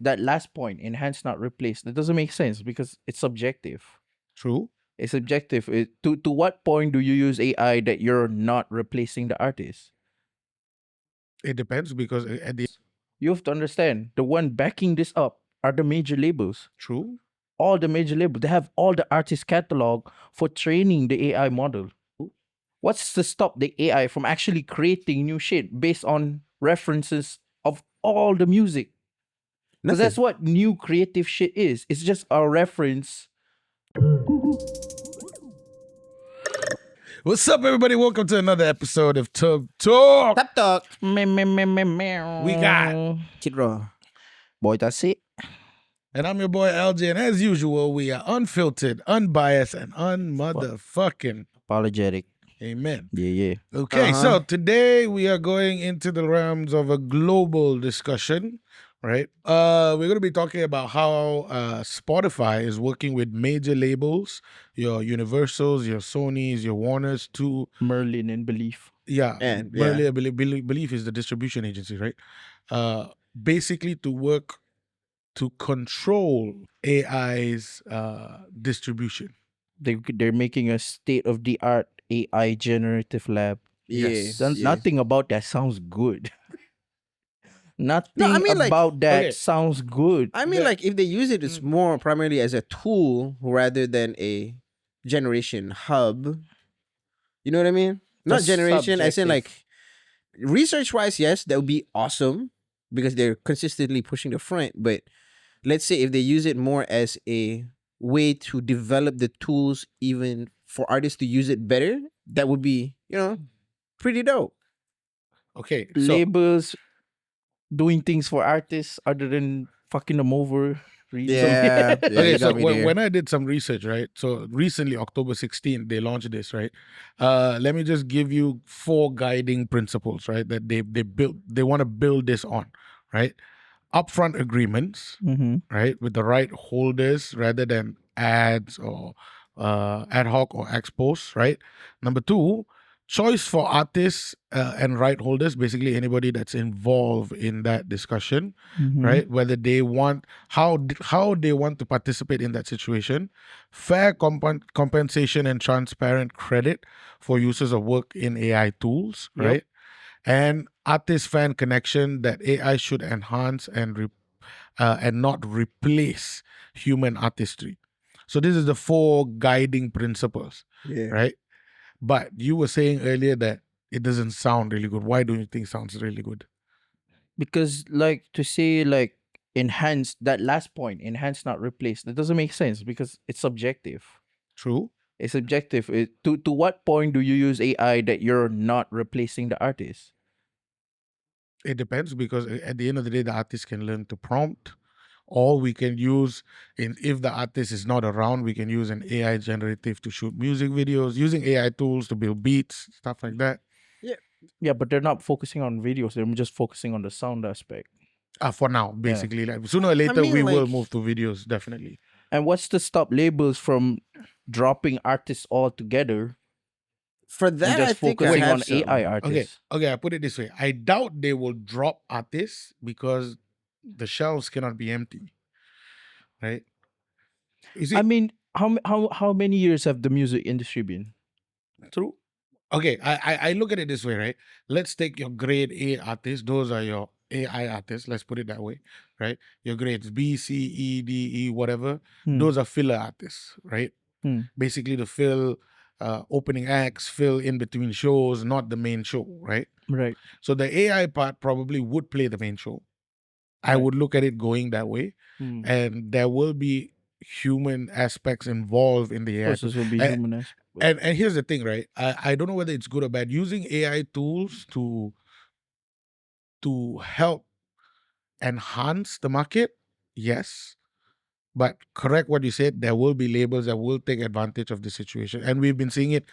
that last point, enhance not replace, that doesn't make sense because it's subjective. True. It's subjective. To what point do you use AI that you're not replacing the artist? It depends because at the You have to understand the one backing this up are the major labels. true. All the major labels, they have all the artist catalog for training the AI model. What's to stop the AI from actually creating new shit based on references of all the music? Because that's Nothing. what new creative shit is. It's just a reference. What's up, everybody? Welcome to another episode of Tub Talk. Tap talk. We got- Kidro. Boy, that's it. And I'm your boy LJ, and as usual, we are unfiltered, unbiased, and unmotherfucking. Apologetic. Amen. Yeah. Okay, so today we are going into the realms of a global discussion, right? We're going to be talking about how Spotify is working with major labels, your Universals, your Sonys, your Warners, to Merlin and Belief. And, Merlin, Belief is the distribution agency, right? Basically to work to control AI's distribution. They're making a state of the art AI generative lab. Yes. Nothing about that sounds good. Nothing No, I mean, like, about that okay. sounds good. I mean, Yeah. like, if they use it, it's more primarily as a tool rather than a generation hub. You know what I mean? Not Just generation, as in, subjective. like, research-wise, yes, that would be awesome because they're consistently pushing the front. But let's say if they use it more as a way to develop the tools even for artists to use it better, that would be, pretty dope. Okay, so Labels doing things for artists other than fucking them over. Yeah. okay, you so got me there. when I did some research, right? So recently, October 16th, they launched this, right? Let me just give you 4 guiding principles, right? That they want to build this on, right? Upfront agreements, Mm-hmm. right, with the right holders rather than ads or ad hoc or expos, right? Number 2, choice for artists and right holders, basically anybody that's involved in that discussion, right? Whether they want how they want to participate in that situation, fair compensation and transparent credit for users of work in AI tools, Yep. right? And artist fan connection that AI should enhance and not replace human artistry. So this is the 4 guiding principles, Yeah. right? But you were saying earlier that it doesn't sound really good. Why don't you think it sounds really good? Because like to say like enhance, that last point, enhance not replace, that doesn't make sense because it's subjective. True. It's subjective. To what point do you use AI that you're not replacing the artist? It depends because at the end of the day, the artist can learn to prompt, or we can use, if the artist is not around, we can use an AI generative to shoot music videos, using AI tools to build beats, stuff like that. Yeah, but they're not focusing on videos. They're just focusing on the sound aspect. For now, basically, like sooner or later, mean, we will like- move to videos, definitely. And what's to stop labels from dropping artists altogether For and that, I just think I focusing have on some. AI artists? Okay. I put it this way: I doubt they will drop artists because the shelves cannot be empty, right? You see, I mean, how many years have the music industry been? true. Okay, I look at it this way, right? Let's take your grade A artists; those are your AI artists. Let's put it that way, right? Your grades B, C, E, D, E, whatever. Hmm. Those are filler artists, right? Basically, to fill opening acts, fill in between shows, not the main show, right? Right. So the AI part probably would play the main show. I Right. would look at it going that way, and there will be human aspects involved in the AI. Process will be And- human aspect. And here's the thing, right? I don't know whether it's good or bad. Using AI tools to help enhance the market, yes. But correct what you said, there will be labels that will take advantage of the situation. And we've been seeing it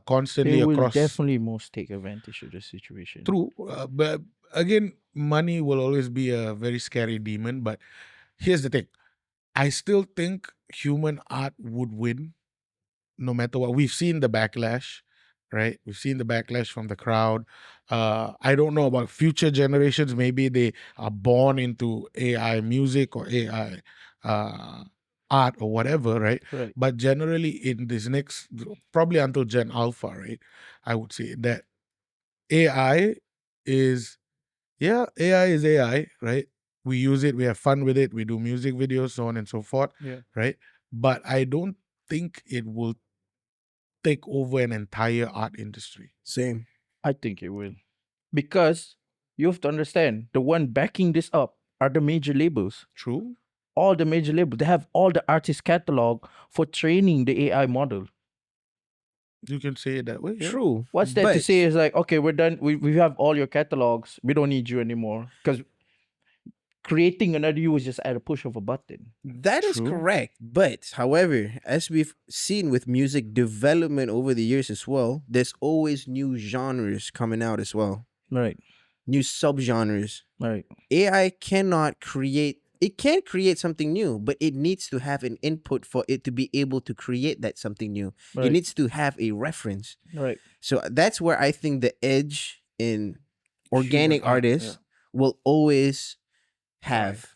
constantly They will across. definitely most take advantage of the situation. True. But again, money will always be a very scary demon. But here's the thing. I still think human art would win no matter what. We've seen the backlash. right? We've seen the backlash from the crowd. I don't know about future generations. Maybe they are born into AI music or AI art or whatever, right? Right. But generally, in this next, probably until Gen Alpha, right? I would say that AI is, AI is AI, right? We use it, we have fun with it, we do music videos, so on and so forth, Yeah. right? But I don't think it will take over an entire art industry. Same. I think it will. Because you have to understand, the one backing this up are the major labels. True. All the major labels, they have all the artist catalog for training the AI model. You can say it that way. Yeah. True. What's that to but say is like, okay, we're done. We have all your catalogs. We don't need you anymore. Because creating another you is just at a push of a button. That is True. correct. But however, as we've seen with music development over the years as well, there's always new genres coming out as well. Right. New subgenres. Right. AI cannot create, it can create something new, but it needs to have an input for it to be able to create that something new. It Right. needs to have a reference. Right. So that's where I think the edge in organic Human art, artists will always have.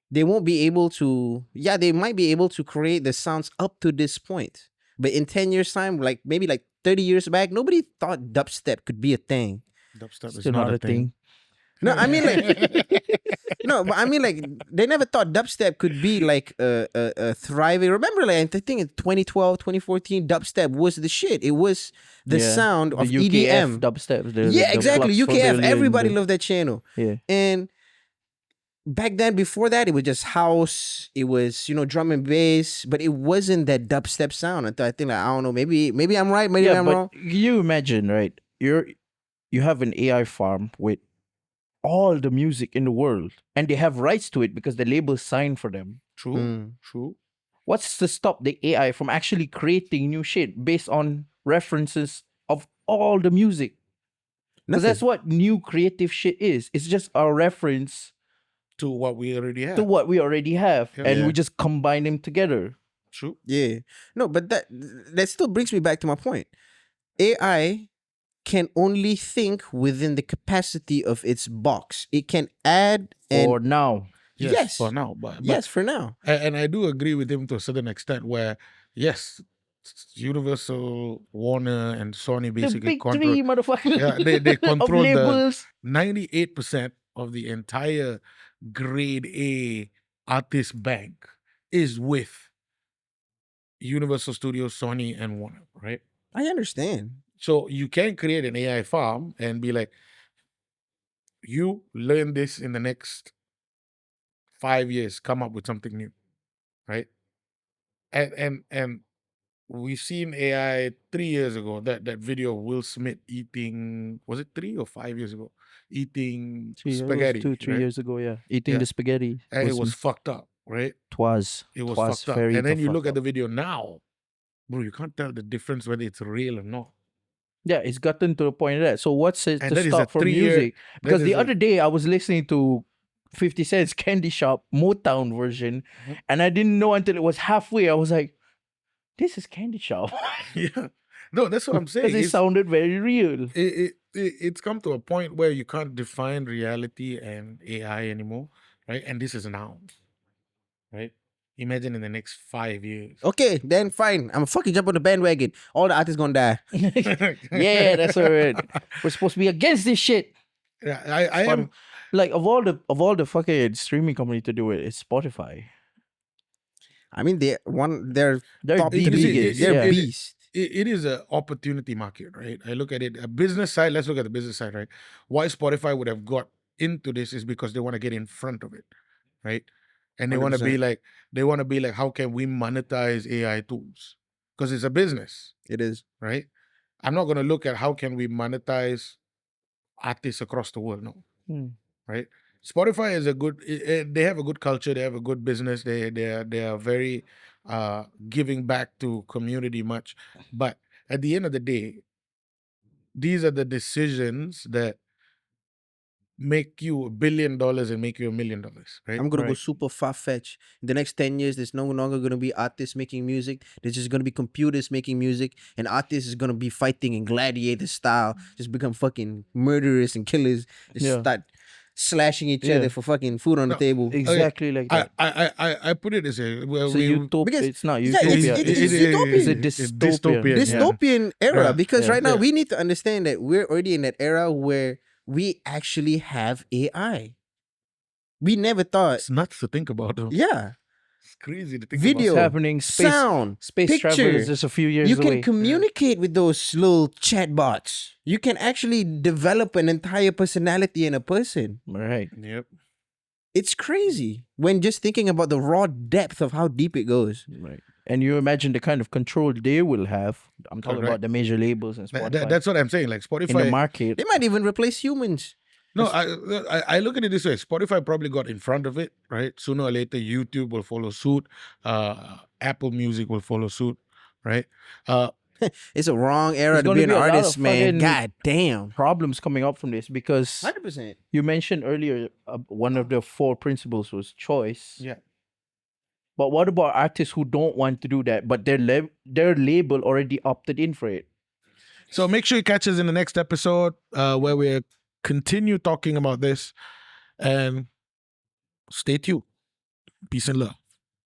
They won't be able to, they might be able to create the sounds up to this point. But in 10 years' time, like maybe like 30 years back, nobody thought dubstep could be a thing. Dubstep is Still not a thing. No, I mean like no, but I mean like they never thought dubstep could be like a thriving. Remember, like I think in 2012, 2014, dubstep was the shit. It was the Yeah, sound of the UKF EDM. dubstep. Yeah, exactly. Flux UKF. Rebellion, Everybody loved that channel. Yeah. And back then, before that, it was just house. It was drum and bass, but it wasn't that dubstep sound. I think like, I don't know. Maybe I'm right. Maybe Yeah, I'm but wrong. you imagine, right? You have an AI farm with all the music in the world, and they have rights to it because the label signed for them. True. Mm. True. What's to stop the AI from actually creating new shit based on references of all the music? Because Nothing. that's what new creative shit is. It's just a reference To what we already have. to what we already have, Yeah. and Yeah. we just combine them together. True. Yeah. No, but that still brings me back to my point. AI can only think within the capacity of its box. It can add For and now, Yes. For now, but yes, for now. and I do agree with him to a certain extent where yes, Universal, Warner, and Sony the basically big control. three motherfuckers Yeah, they of control the labels. 98% of the entire grade A artist bank is with Universal Studios, Sony, and Warner, right? I understand. So you can create an AI farm and be like, you learn this in the next 5 years, come up with something new, right? And we've seen AI 3 years ago. That video of Will Smith eating, was it 3 or 5 years ago? Eating spaghetti, 2-3 right? years ago, yeah. Eating Yeah. the spaghetti. And it was fucked up, right? Twas. It was Twas fucked up. very And then you look fucked at the up. video now, bro, you can't tell the difference whether it's real or not. Yeah, it's gotten to the point of that. So what's it And to that is a stop from 3-year music? Because that the is a- other day I was listening to 50 Cent's Candy Shop Motown version, Mhm. and I didn't know until it was halfway. I was like, this is Candy Shop. Yeah. No, that's what I'm saying. Because it It's- sounded very real. it's come to a point where you can't define reality and AI anymore, right? And this is now, right? Imagine in the next 5 years. Okay, then fine. I'm fucking jump on the bandwagon. All the artists gonna die. Yeah, that's all right. We're supposed to be against this shit. Yeah, I am. Spotify- like of all the fucking streaming company to do it, it's Spotify. I mean, they're They're top the you see, biggest. They're Yeah. beast. It is an opportunity market, right? I look at it, a business side. Let's look at the business side, right? Why Spotify would have got into this is because they want to get in front of it, right? And they want to be 100%. like, how can we monetize AI tools? Because it's a business, It is. right? I'm not going to look at how can we monetize artists across the world, no, Hmm. right? Spotify is a good. They have a good culture. They have a good business. They are very giving back to community much. But at the end of the day, these are the decisions that make you $1 billion and make you $1 million, right? I'm gonna go Right. super far fetched. In the next 10 years, there's no longer gonna be artists making music. There's just gonna be computers making music, and artists is gonna be fighting in gladiator style, just become fucking murderers and killers, just Yeah. start slashing each Yeah. other for fucking food on the No, table. Exactly like I, that. I put it this way. Well, It's a utopia. Because- It's not yeah, it's- utopia. it is utopian. It's a It's dystopian. dystopian. Dystopian era, Yeah. because Yeah. right now Yeah. we need to understand that we're already in that era where we actually have AI. We never thought, It's nuts to think about. Though. yeah, It's crazy to think Video. What's happening? sound, Space travel picture. is just a few years You can away. communicate with those little chatbots. You can actually develop an entire personality in a person. Right. about. Yep. It's crazy when just thinking about the raw depth of how deep it goes. Right. And you imagine the kind of control they will have. I'm talking Correct. about the major labels and Spotify That's what I'm saying. Like in the Spotify. market. They might even replace humans. No, I look at it this way. Spotify probably got in front of it, right? Sooner or later, YouTube will follow suit. Apple Music will follow suit, right? It's a wrong era There's to gonna be an be a lot artist, of man. fucking- God damn. Problems coming up from this because 100%. you mentioned earlier one of the 4 principles was choice. Yeah. But what about artists who don't want to do that, but their label already opted in for it? So make sure you catch us in the next episode where we continue talking about this, and stay tuned. Peace and love.